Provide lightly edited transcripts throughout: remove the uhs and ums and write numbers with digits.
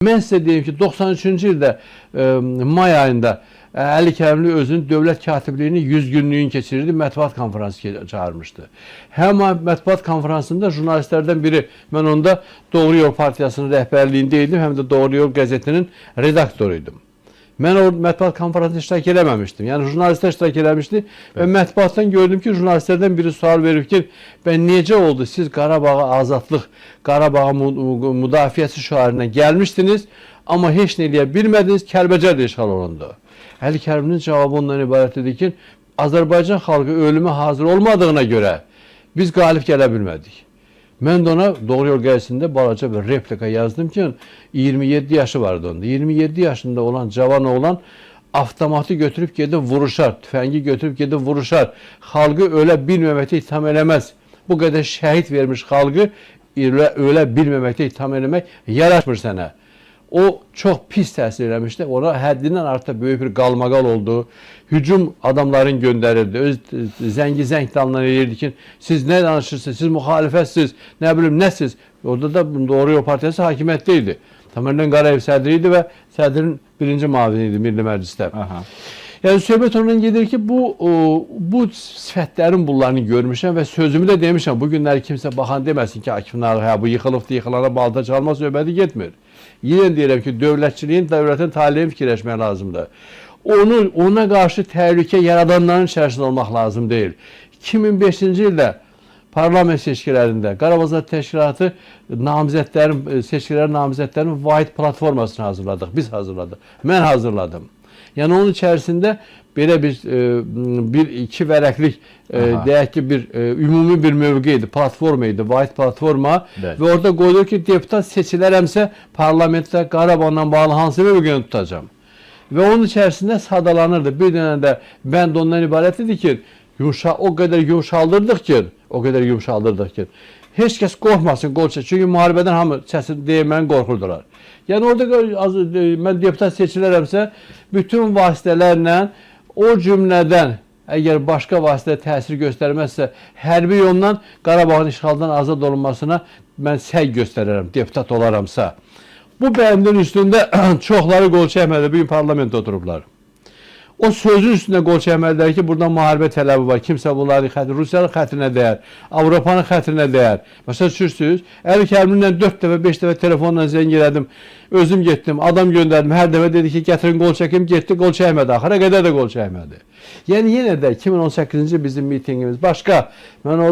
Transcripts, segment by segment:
Mən sizə deyim ki, 93-cü ildə may ayında Əli Kərimli özünün dövlət katibliyinin 100 günlüyünü keçirirdi, mətbuat konferansı çağırmışdı. Həmin mətbuat konferansında jurnalistlərdən biri, mən onda Doğru Yol Partiyasının rəhbərliyində idim, həm də Doğru Yol qəzetinin redaktoruydum. Mən o mətbuat konferansında iştirak eləməmişdim. Yəni jurnalistlər iştirak eləmişdi və mətbuatdan gördüm ki, jurnalistlərdən biri sual verir ki, necə oldu siz Qarabağa azadlıq, Qarabağa müdafiəsi şüarına gəlmişdiniz, amma heç nə eləyə bilmədiniz, Kəlbəcər də işğal olundu. Əli Kərimlinin cavabı ondan ibarət idi ki, Azərbaycan xalqı ölümə hazır olmadığına görə biz qalib gələ bilmədik. Mən də ona Doğru Yol qəzetində balaca bir replika yazdım ki, 27 yaşı vardı onda. 27 yaşında olan cavan oğlan avtomatı götürüb gedib vuruşar, tüfəngi götürüb gedib vuruşar. Xalqı ölə bilməməkdə itham eləməz. Bu qədər şəhid vermiş xalqı ölə bilməməkdə itham eləmək yaraşmır sənə. O çox pis təsir eləmişdi. Ona həddindən artıq böyük bir qalmaqal oldu. Hücum adamların göndərirdi. Öz zəngi dalından eləyirdi ki, siz nə danışırsınız, siz müxalifətsiniz, nə bilim, nəsiz. Orada da Doğru Yol Partiyası hakimiyyətdə idi. Təmənnən Qarayev sədri idi və sədrin birinci mavini idi Milli Məclisdə. Yəni söhbət ondan gedir ki, bu sifətlərin bunlarını görmüşəm və sözümü də demişəm. Bu günləri kimsə baxan deməsin ki, Akif Nağı, hə, bu yıxılıbdı, yıxılana balta çalma söhbəti getmir. Yenə deyirəm ki, dövlətin taleyini fikirləşmək lazımdır. Ona qarşı təhlükə yaradanların içərisində olmaq lazım deyil. 2005-ci ildə parlament seçkilərində Qarabağ Təşkilatı seçkilərin namizədlərinin vahid platformasını hazırladıq. Biz hazırladıq. Mən hazırladım. Yəni onun içərisində belə iki vərəqlik deyək ki, ümumi bir mövqe idi, platforma idi, vahid platforma və orada qoyulur ki, deputat seçilərəmsə parlamentdə Qarabağla bağlı hansı mövqeni tutacam. Və onun içərisində sadalanırdı. Bir dənə də bənd ondan ibarət idi ki, o qədər yumşaldırdıq ki, heç kəs qorxmasın, çünki müharibədən hamı səsini deyəməni qorxurdular. Yəni orada mən deputat seçilərəmsə, bütün vasitələrlə o cümlədən, əgər başqa vasitə təsir göstərməzsə, hərbi yolla Qarabağın işğaldan azad olunmasına mən səy göstərərəm, deputat olaramsa. Bu bəndin üstündə çoxları qol çəkmədi, bugün parlamentdə oturublar. O sözün üstündə qol çəkmədilər ki, burada müharibə tələbi var. Kimsə bunları Rusiyanın xətrinə dəyər, Avropanın xətrinə dəyər. Məsələn, sürürsünüz, Əli Kərimlilə 4 dəfə, 5 dəfə telefonla zəng elədim, özüm getdim, adam göndərdim, hər dəfə dedi ki, gətirin qol çəkim, getdi, qol çəkmədi, axıra qədər də qol çəkmədi. Yəni, yenə də 2018-ci bizim mitingimiz başqa, mən o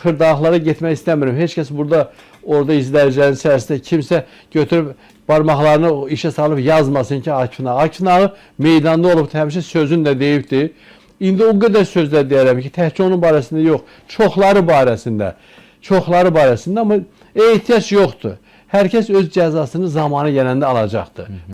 xırdaqlara getmək istəmirəm. Heç kəs orada izləyicilərin içərisində kimsə götürüb barmaqlarını işə salıb yazmasın ki, Akif Nağı. Akif Nağı meydanda olub, həmişə sözünü də deyibdi. İndi o qədər sözlər deyərəm ki, təhcə onun barəsində yox, çoxları barəsində, amma ehtiyac yoxdur. Hər kəs öz cəzasını zamanı gələndə alacaqdır.